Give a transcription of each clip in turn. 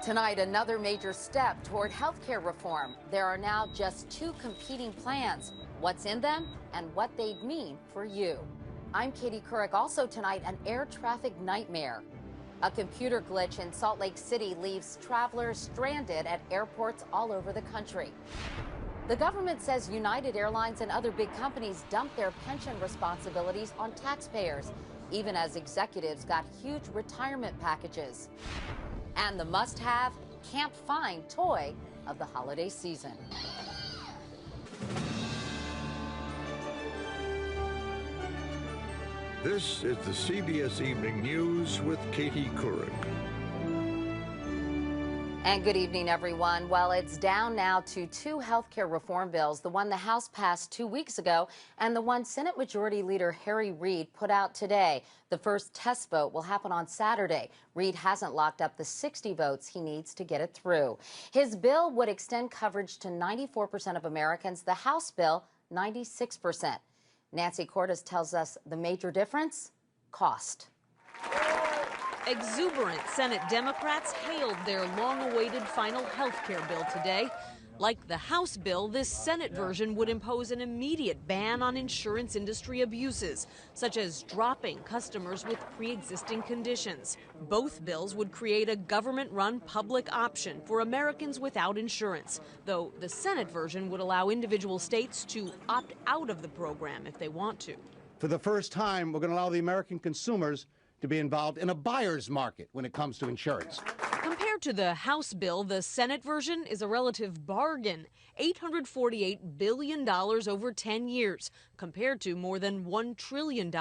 Tonight, another major step toward healthcare reform. There are now just two competing plans. What's in them and what they'd mean for you. I'm Katie Couric. Also tonight, an air traffic nightmare. A computer glitch in Salt Lake City leaves travelers stranded at airports all over the country. The government says United Airlines and other big companies dump their pension responsibilities on taxpayers, even as executives got huge retirement packages. And the must-have, can't find toy of the holiday season. This is the CBS Evening News with Katie Couric. And good evening, everyone. Well, it's down now to two health care reform bills, the one the House passed 2 weeks ago and the one Senate Majority Leader Harry Reid put out today. The first test vote will happen on Saturday. Reid hasn't locked up the 60 votes he needs to get it through. His bill would extend coverage to 94% of Americans, the House bill, 96%. Nancy Cordes tells us the major difference? Cost. Exuberant Senate Democrats hailed their long-awaited final health care bill today. Like the House bill, this Senate version would impose an immediate ban on insurance industry abuses, such as dropping customers with pre-existing conditions. Both bills would create a government-run public option for Americans without insurance, though the Senate version would allow individual states to opt out of the program if they want to. For the first time, we're going to allow the American consumers to be involved in a buyer's market when it comes to insurance. Compared to the House bill, the Senate version is a relative bargain. $848 billion over 10 years, compared to more than $1 trillion.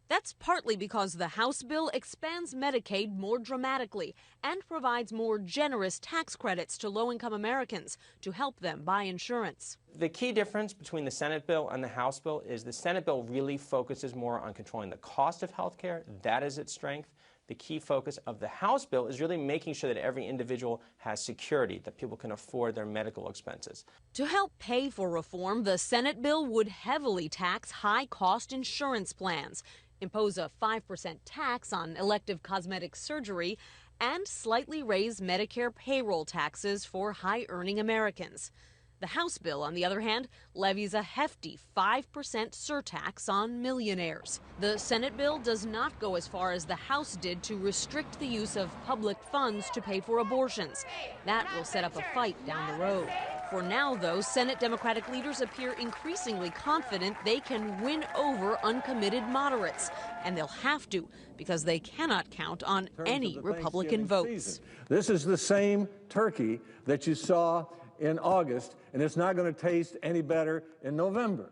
That's partly because the House bill expands Medicaid more dramatically and provides more generous tax credits to low-income Americans to help them buy insurance. The key difference between the Senate bill and the House bill is the Senate bill really focuses more on controlling the cost of health care. That is its strength. The key focus of the House bill is really making sure that every individual has security, that people can afford their medical expenses. To help pay for reform, the Senate bill would heavily tax high-cost insurance plans, impose a 5% tax on elective cosmetic surgery, and slightly raise Medicare payroll taxes for high-earning Americans. The House bill, on the other hand, levies a hefty 5% surtax on millionaires. The Senate bill does not go as far as the House did to restrict the use of public funds to pay for abortions. That will set up a fight down the road. For now, though, Senate Democratic leaders appear increasingly confident they can win over uncommitted moderates. And they'll have to, because they cannot count on any Republican votes. This is the same turkey that you saw in August, and it's not going to taste any better in November.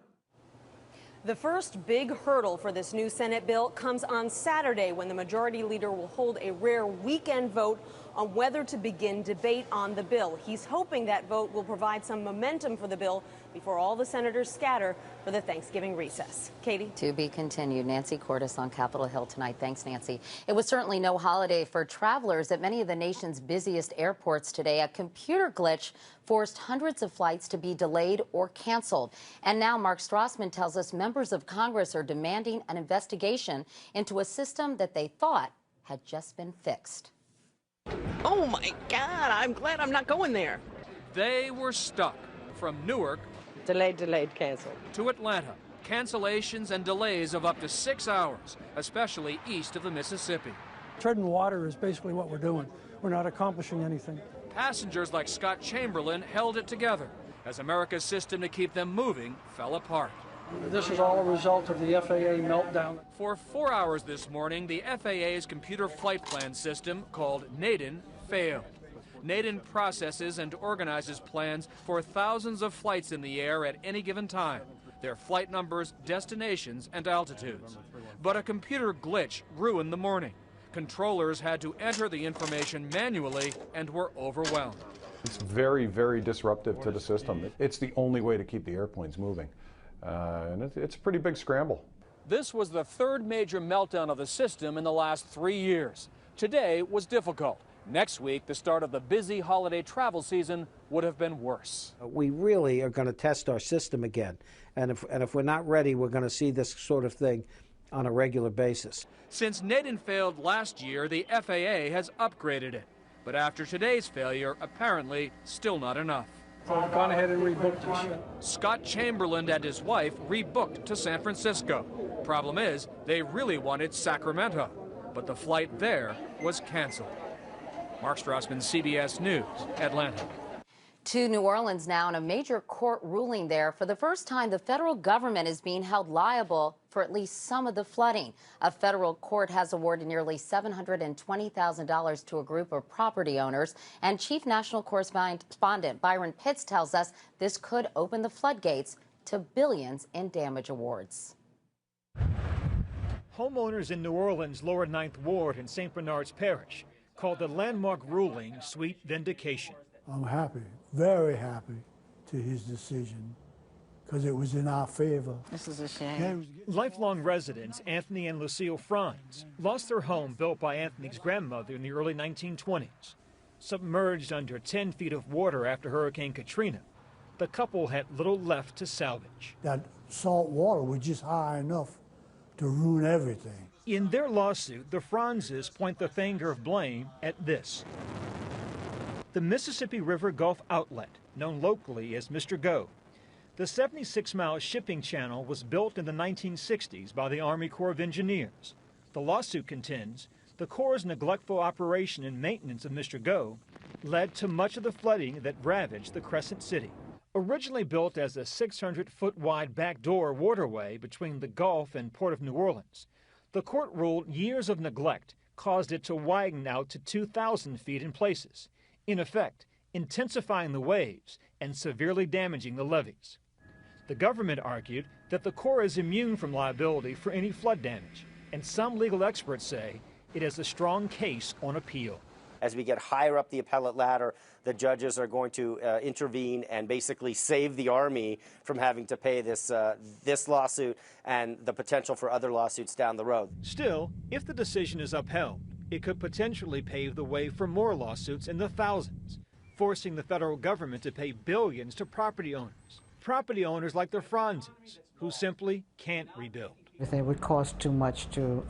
The first big hurdle for this new Senate bill comes on Saturday, when the Majority Leader will hold a rare weekend vote on whether to begin debate on the bill. He's hoping that vote will provide some momentum for the bill before all the senators scatter for the Thanksgiving recess. Katie? To be continued. Nancy Cordes on Capitol Hill tonight. Thanks, Nancy. It was certainly no holiday for travelers at many of the nation's busiest airports today. A computer glitch forced hundreds of flights to be delayed or canceled. And now Mark Strassman tells us members of Congress are demanding an investigation into a system that they thought had just been fixed. Oh my God, I'm glad I'm not going there. They were stuck from Newark Delayed, canceled. to Atlanta. Cancellations and delays of up to 6 hours, especially east of the Mississippi. Treading water is basically what we're doing. We're not accomplishing anything. Passengers like Scott Chamberlain held it together as America's system to keep them moving fell apart. This is all a result of the FAA meltdown. For 4 hours this morning, the FAA's computer flight plan system, called NADN, failed. NADN processes and organizes plans for thousands of flights in the air at any given time, their flight numbers, destinations, and altitudes. But a computer glitch ruined the morning. Controllers had to enter the information manually and were overwhelmed. It's very, very disruptive to the system. It's the only way to keep the airplanes moving. And it's a pretty big scramble. This was the third major meltdown of the system in the last 3 years. Today was difficult. Next week, the start of the busy holiday travel season would have been worse. We really are going to test our system again. And if we're not ready, we're going to see this sort of thing on a regular basis. Since NADN failed last year, the FAA has upgraded it. But after today's failure, apparently still not enough. So I've gone ahead and rebooked this. Scott Chamberlain and his wife rebooked to San Francisco. Problem is, they really wanted Sacramento, but the flight there was canceled. Mark Strassman, CBS News, Atlanta. To New Orleans now, in a major court ruling there. For the first time, the federal government is being held liable for at least some of the flooding. A federal court has awarded nearly $720,000 to a group of property owners. And Chief National Correspondent Byron Pitts tells us this could open the floodgates to billions in damage awards. Homeowners in New Orleans' Lower Ninth Ward in St. Bernard's Parish called the landmark ruling sweet vindication. I'm happy, very happy to his decision because it was in our favor. This is a shame. Lifelong residents Anthony and Lucille Franz lost their home built by Anthony's grandmother in the early 1920s. Submerged under 10 feet of water after Hurricane Katrina, the couple had little left to salvage. That salt water was just high enough to ruin everything. In their lawsuit, the Franzes point the finger of blame at this. The Mississippi River Gulf Outlet, known locally as Mr. Go. The 76-mile shipping channel was built in the 1960s by the Army Corps of Engineers. The lawsuit contends the Corps' neglectful operation and maintenance of Mr. Go led to much of the flooding that ravaged the Crescent City. Originally built as a 600-foot-wide backdoor waterway between the Gulf and Port of New Orleans, the court ruled years of neglect caused it to widen out to 2,000 feet in places, in effect intensifying the waves and severely damaging the levees. The government argued that the Corps is immune from liability for any flood damage, and some legal experts say it has a strong case on appeal. As we get higher up the appellate ladder, the judges are going to intervene and basically save the Army from having to pay this lawsuit and the potential for other lawsuits down the road. Still, if the decision is upheld, it could potentially pave the way for more lawsuits in the thousands, forcing the federal government to pay billions to property owners like the Franzes, who simply can't rebuild. It would cost too much to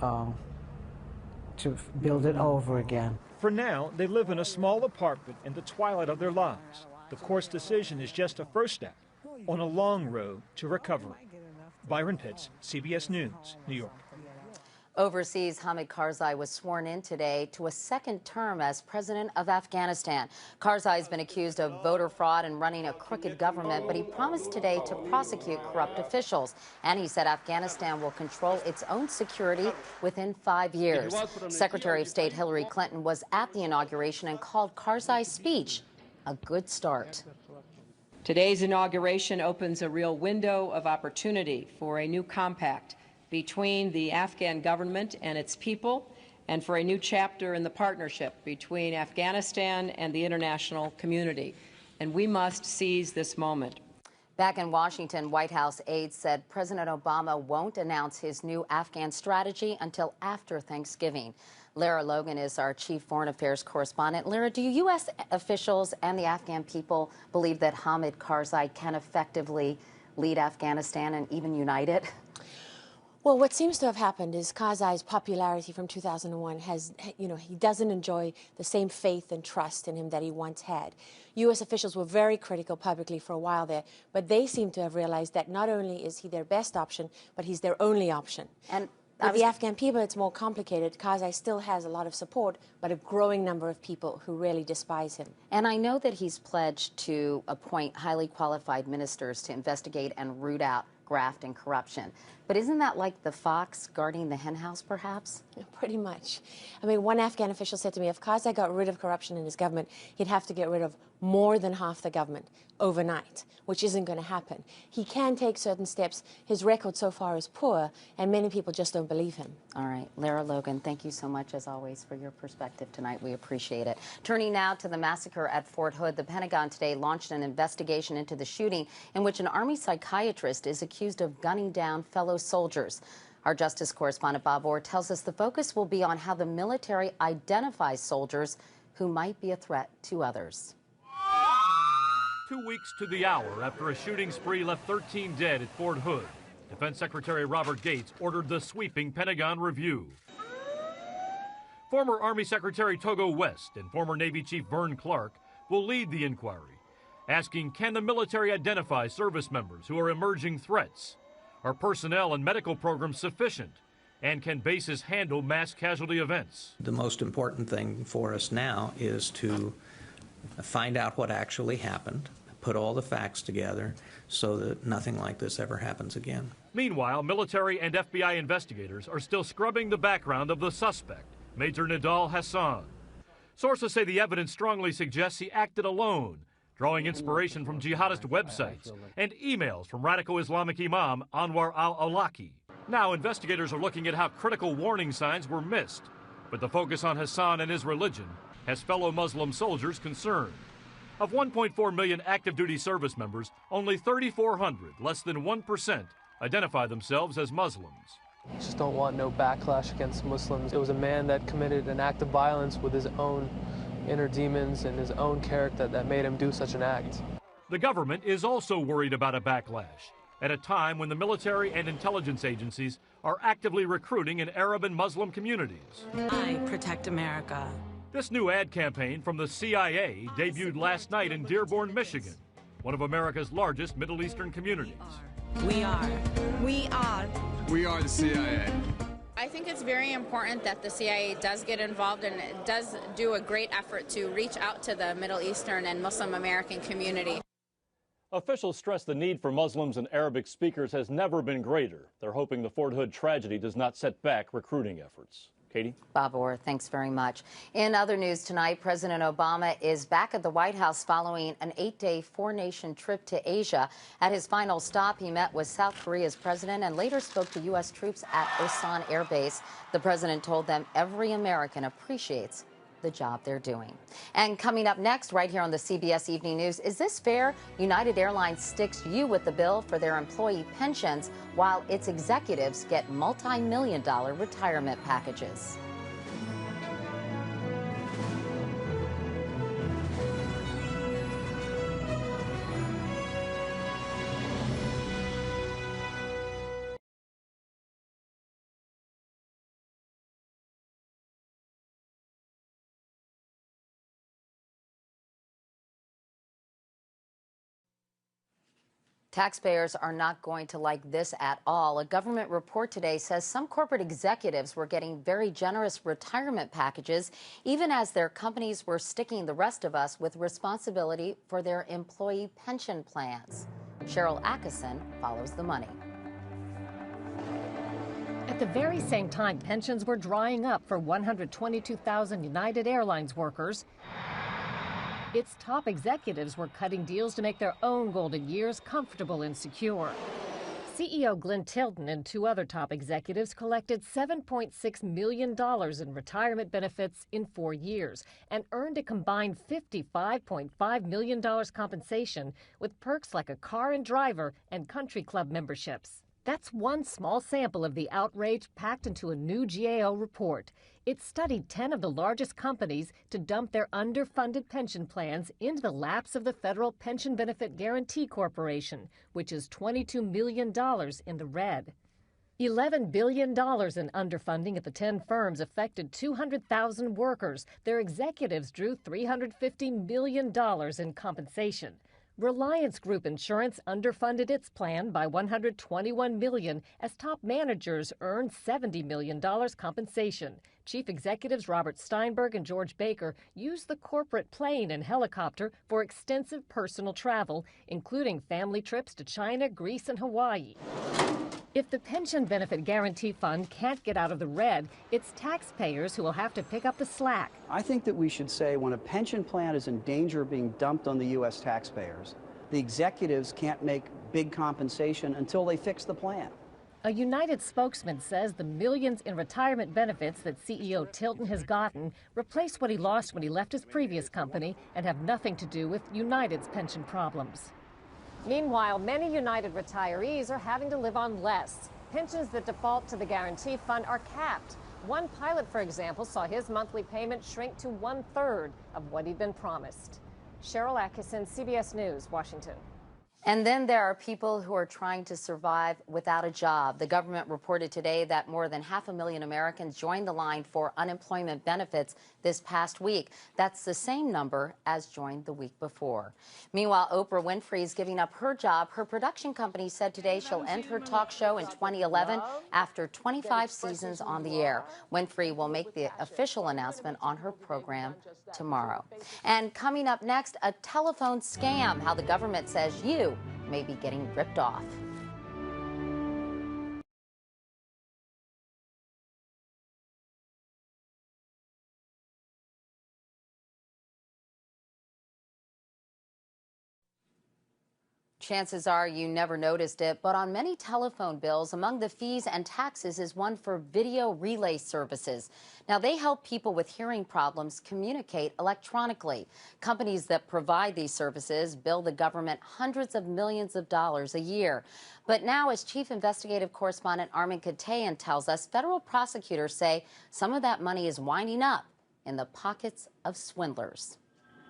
build it over again. For now, they live in a small apartment in the twilight of their lives. The court's decision is just a first step on a long road to recovery. Byron Pitts, CBS News, New York. Overseas, Hamid Karzai was sworn in today to a second term as president of Afghanistan. Karzai has been accused of voter fraud and running a crooked government, but he promised today to prosecute corrupt officials. And he said Afghanistan will control its own security within 5 years. Secretary of State Hillary Clinton was at the inauguration and called Karzai's speech a good start. Today's inauguration opens a real window of opportunity for a new compact between the Afghan government and its people, and for a new chapter in the partnership between Afghanistan and the international community. And we must seize this moment. Back in Washington, White House aides said President Obama won't announce his new Afghan strategy until after Thanksgiving. Lara Logan is our chief foreign affairs correspondent. Lara, do U.S. officials and the Afghan people believe that Hamid Karzai can effectively lead Afghanistan and even unite it? Well, what seems to have happened is Karzai's popularity from 2001 has, he doesn't enjoy the same faith and trust in him that he once had. U.S. officials were very critical publicly for a while there, but they seem to have realized that not only is he their best option, but he's their only option. And with the Afghan people, it's more complicated. Karzai still has a lot of support, but a growing number of people who really despise him. And I know that he's pledged to appoint highly qualified ministers to investigate and root out graft and corruption. But isn't that like the fox guarding the henhouse, perhaps? Pretty much. I mean, one Afghan official said to me, if Karzai got rid of corruption in his government, he'd have to get rid of more than half the government overnight, which isn't going to happen. He can take certain steps. His record so far is poor, and many people just don't believe him. All right. Lara Logan, thank you so much, as always, for your perspective tonight. We appreciate it. Turning now to the massacre at Fort Hood, the Pentagon today launched an investigation into the shooting in which an Army psychiatrist is accused of gunning down fellow soldiers. Our Justice correspondent Bob Orr tells us the focus will be on how the military identifies soldiers who might be a threat to others. 2 weeks to the hour after a shooting spree left 13 dead at Fort Hood, Defense Secretary Robert Gates ordered the sweeping Pentagon review. Former Army Secretary Togo West and former Navy Chief Vern Clark will lead the inquiry, asking, can the military identify service members who are emerging threats? Are personnel and medical programs sufficient? And can bases handle mass casualty events? The most important thing for us now is to find out what actually happened, put all the facts together so that nothing like this ever happens again. Meanwhile, military and FBI investigators are still scrubbing the background of the suspect, Major Nidal Hassan. Sources say the evidence strongly suggests he acted alone, drawing inspiration from jihadist websites and emails from radical Islamic Imam Anwar al-Awlaki. Now investigators are looking at how critical warning signs were missed, but the focus on Hassan and his religion has fellow Muslim soldiers concerned. Of 1.4 million active duty service members, only 3,400, less than 1%, identify themselves as Muslims. I just don't want no backlash against Muslims. It was a man that committed an act of violence with his own inner demons and his own character that made him do such an act. The government is also worried about a backlash at a time when the military and intelligence agencies are actively recruiting in Arab and Muslim communities. I protect America. This new ad campaign from the CIA debuted last night in Dearborn, Michigan, one of America's largest Middle Eastern communities. We are the CIA. I think it's very important that the CIA does get involved and it does do a great effort to reach out to the Middle Eastern and Muslim American community. Officials stress the need for Muslims and Arabic speakers has never been greater. They're hoping the Fort Hood tragedy does not set back recruiting efforts. Katie? Bob Orr, thanks very much. In other news tonight, President Obama is back at the White House following an 8-day four-nation trip to Asia. At his final stop, he met with South Korea's president and later spoke to U.S. troops at Osan Air Base. The president told them every American appreciates the job they're doing. And coming up next, right here on the CBS Evening News, is this fair? United Airlines sticks you with the bill for their employee pensions while its executives get multi-million-dollar retirement packages. Taxpayers are not going to like this at all. A government report today says some corporate executives were getting very generous retirement packages, even as their companies were sticking the rest of us with responsibility for their employee pension plans. Cheryl Atkinson follows the money. At the very same time, pensions were drying up for 122,000 United Airlines workers. Its top executives were cutting deals to make their own golden years comfortable and secure. CEO Glenn Tilton and two other top executives collected $7.6 million in retirement benefits in 4 years and earned a combined $55.5 million compensation with perks like a car and driver and country club memberships. That's one small sample of the outrage packed into a new GAO report. It studied 10 of the largest companies to dump their underfunded pension plans into the laps of the Federal Pension Benefit Guaranty Corporation, which is $22 million in the red. $11 billion in underfunding at the 10 firms affected 200,000 workers. Their executives drew $350 million in compensation. Reliance Group Insurance underfunded its plan by $121 million as top managers earned $70 million compensation. Chief executives Robert Steinberg and George Baker used the corporate plane and helicopter for extensive personal travel, including family trips to China, Greece, and Hawaii. If the Pension Benefit Guaranty Fund can't get out of the red, it's taxpayers who will have to pick up the slack. I think that we should say when a pension plan is in danger of being dumped on the U.S. taxpayers, the executives can't make big compensation until they fix the plan. A United spokesman says the millions in retirement benefits that CEO Tilton has gotten replace what he lost when he left his previous company and have nothing to do with United's pension problems. Meanwhile, many United retirees are having to live on less. Pensions that default to the Guarantee Fund are capped. One pilot, for example, saw his monthly payment shrink to 1/3 of what he'd been promised. Cheryl Atkinson, CBS News, Washington. And then there are people who are trying to survive without a job. The government reported today that more than 500,000 Americans joined the line for unemployment benefits this past week. That's the same number as joined the week before. Meanwhile, Oprah Winfrey is giving up her job. Her production company said today she'll end her talk show in 2011 after 25 seasons on the air. Winfrey will make the official announcement on her program tomorrow. And coming up next, a telephone scam, how the government says you may be getting ripped off. Chances are you never noticed it, but on many telephone bills, among the fees and taxes is one for video relay services. Now, they help people with hearing problems communicate electronically. Companies that provide these services bill the government hundreds of millions of dollars a year. But now, as Chief Investigative Correspondent Armen Keteyian tells us, federal prosecutors say some of that money is winding up in the pockets of swindlers.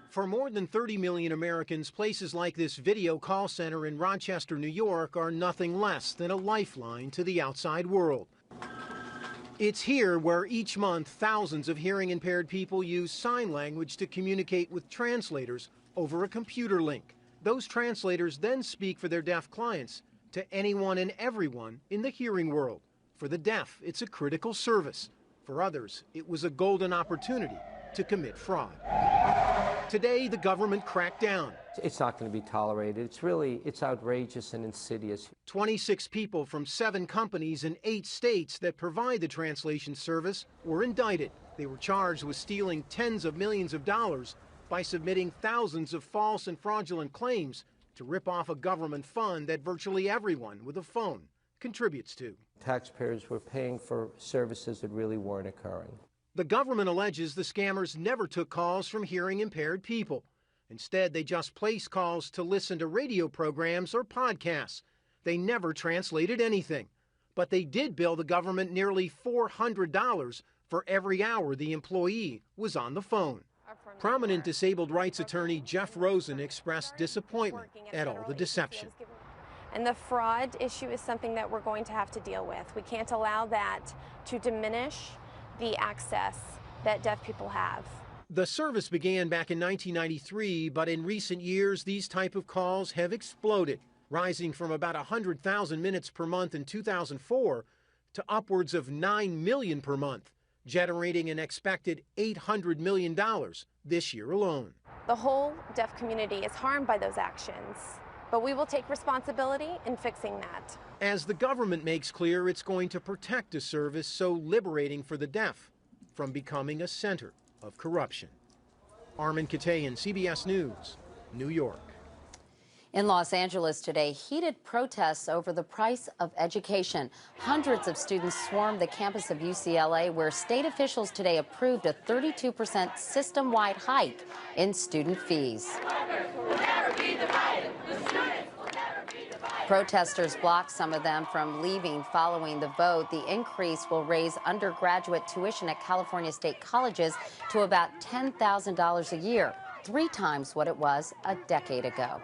For more than 30 million Americans, places like this video call center in Rochester, New York, are nothing less than a lifeline to the outside world. It's here where each month thousands of hearing-impaired people use sign language to communicate with translators over a computer link. Those translators then speak for their deaf clients to anyone and everyone in the hearing world. For the deaf, it's a critical service. For others, it was a golden opportunity to commit fraud. Today, the government cracked down. It's not going to be tolerated. It's outrageous and insidious. 26 people from 7 companies in 8 states that provide the translation service were indicted. They were charged with stealing tens of millions of dollars by submitting thousands of false and fraudulent claims to rip off a government fund that virtually everyone with a phone contributes to. Taxpayers were paying for services that really weren't occurring. The government alleges the scammers never took calls from hearing-impaired people. Instead, they just placed calls to listen to radio programs or podcasts. They never translated anything. But they did bill the government nearly $400 for every hour the employee was on the phone. Prominent disabled rights attorney Jeff Rosen expressed disappointment at all the deception. And the fraud issue is something that we're going to have to deal with. We can't allow that to diminish the access that deaf people have. The service began back in 1993, but in recent years, these type of calls have exploded, rising from about 100,000 minutes per month in 2004 to upwards of 9 million per month, generating an expected $800 million this year alone. The whole deaf community is harmed by those actions, but we will take responsibility in fixing that. As the government makes clear, it's going to protect a service so liberating for the deaf from becoming a center of corruption. Armen Keteyian, CBS News, New York. In Los Angeles today, heated protests over the price of education. Hundreds of students swarmed the campus of UCLA, where state officials today approved a 32% system-wide hike in student fees. Protesters blocked some of them from leaving following the vote. The increase will raise undergraduate tuition at California state colleges to about $10,000 a year, 3 times what it was a decade ago.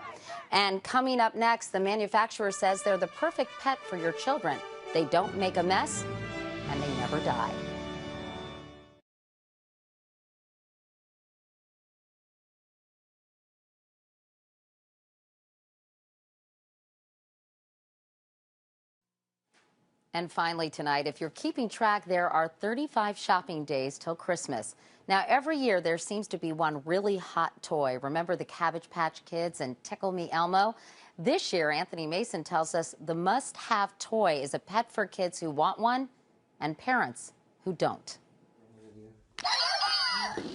And coming up next, the manufacturer says they're the perfect pet for your children. They don't make a mess, and they never die. And finally tonight, if you're keeping track, there are 35 shopping days till Christmas. Now, every year there seems to be one really hot toy. Remember the Cabbage Patch Kids and Tickle Me Elmo? This year, Anthony Mason tells us the must-have toy is a pet for kids who want one and parents who don't.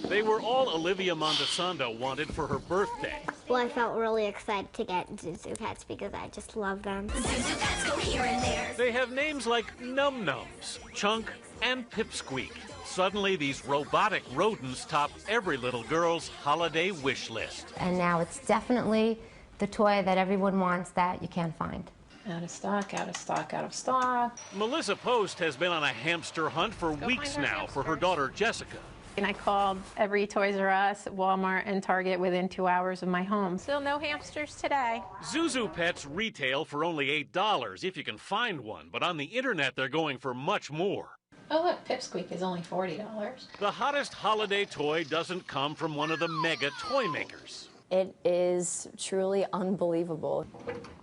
They were all Olivia Montesando wanted for her birthday. Well, I felt really excited to get Zuzu Pets because I just love them. Zuzu Pets go here and there. They have names like Num Nums, Chunk, and Pipsqueak. Suddenly, these robotic rodents top every little girl's holiday wish list. And now it's definitely the toy that everyone wants that you can't find. Out of stock, out of stock, out of stock. Melissa Post has been on a hamster hunt for weeks now for her daughter Jessica. And I called every Toys R Us, Walmart, and Target within 2 hours of my home. Still no hamsters today. Zuzu pets retail for only $8 if you can find one, but on the internet they're going for much more. Oh look, Pipsqueak is only $40. The hottest holiday toy doesn't come from one of the mega toy makers. It is truly unbelievable.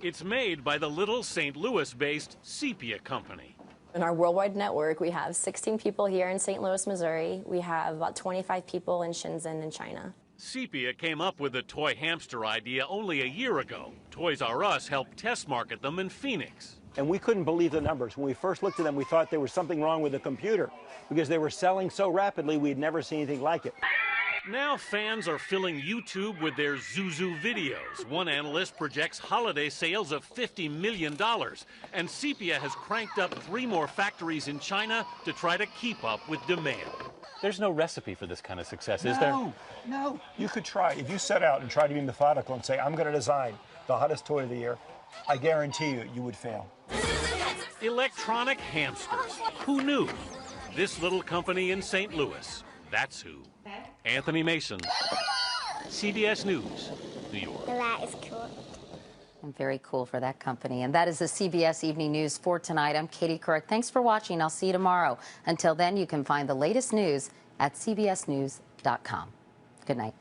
It's made by the little St. Louis-based Sepia Company. In our worldwide network, we have 16 people here in St. Louis, Missouri. We have about 25 people in Shenzhen in China. Sepia came up with the toy hamster idea only a year ago. Toys R Us helped test market them in Phoenix. And we couldn't believe the numbers. When we first looked at them, we thought there was something wrong with the computer because they were selling so rapidly, we'd never seen anything like it. Now fans are filling YouTube with their Zuzu videos. One analyst projects holiday sales of $50 million, and Sepia has cranked up 3 more factories in China to try to keep up with demand. There's no recipe for this kind of success, is there? No. You could try. If you set out and try to be methodical and say, I'm going to design the hottest toy of the year, I guarantee you would fail. Electronic hamsters. Who knew? This little company in St. Louis. That's who. Anthony Mason, CBS News, New York. That is cool. And very cool for that company. And that is the CBS Evening News for tonight. I'm Katie Couric. Thanks for watching. I'll see you tomorrow. Until then, you can find the latest news at cbsnews.com. Good night.